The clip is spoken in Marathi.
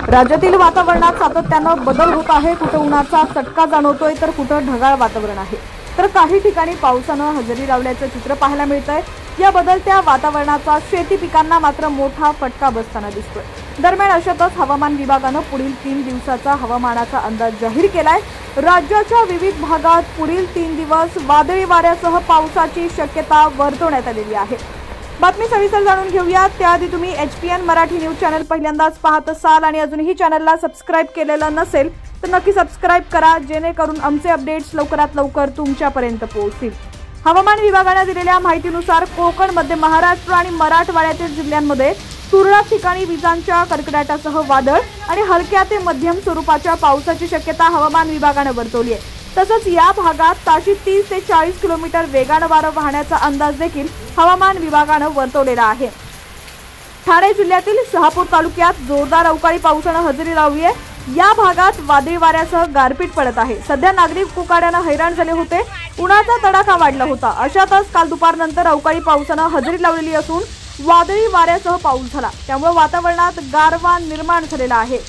राज्यातील वातावरणात सातत्यानं बदल होत आहे। कुठे उन्हाचा चटका जाणवतोय तर कुठे ढगाळ वातावरण आहे, तर काही ठिकाणी पावसानं हजेरी लावल्याचं चित्र पाहायला मिळतंय। या बदलत्या वातावरणाचा शेती पिकांना मात्र मोठा फटका बसताना दिसतोय। दरम्यान अशातच हवामान विभागानं पुढील 3 दिवसाचा हवामानाचा अंदाज जाहीर केलाय। राज्याच्या विविध भागात पुढील 3 दिवस वादळी वाऱ्यासह पावसाची शक्यता वर्तवण्यात आलेली आहे। बातमी सविस्तर जाणून घेऊया। त्याआधी तुम्ही HPN मराठी न्यूज चॅनल पहिल्यांदाच पाहत असाल आणि अजूनही चॅनलला सबस्क्राइब केलेलं नसेल तर नक्की सबस्क्राइब करा, जेणेकरून आमचे अपडेट्स लवकरात लवकर तुमच्यापर्यंत पोहोचतील। हवामान विभागाने दिलेल्या माहितीनुसार कोकण, मध्य महाराष्ट्र आणि मराठवाड्यातील जिल्ह्यांमध्ये तुरळक ठिकाणी विजांच्या कडकडाटासह वादळ आणि हलक्या ते मध्यम स्वरूपाच्या पावसाची शक्यता हवामान विभागाने वर्तवली आहे। तसंच या भागात ताशी 30 ते 40 किलोमीटर वेगानं वारं वाहण्याचा अंदाज देखील हवामान विभागाने वर्तवलेला आहे। ठाणे जिल्ह्यातील शहापूर तालुक्यात जोरदार अवकाळी पावसाने हजेरी लावली आहे। या भागात वादळी वाऱ्यासह गारपीट पडत आहे। सध्या नागरिक उकाड्याने हैराण झाले होते, उन्हाचा तडाखा वाढला होता। अशातच काल दुपारनंतर अवकाळी पावसाने हजेरी लावलेली असून वादळी वाऱ्यासह पाऊस झाला, त्यामुळे वातावरणात गारवा निर्माण झालेला आहे।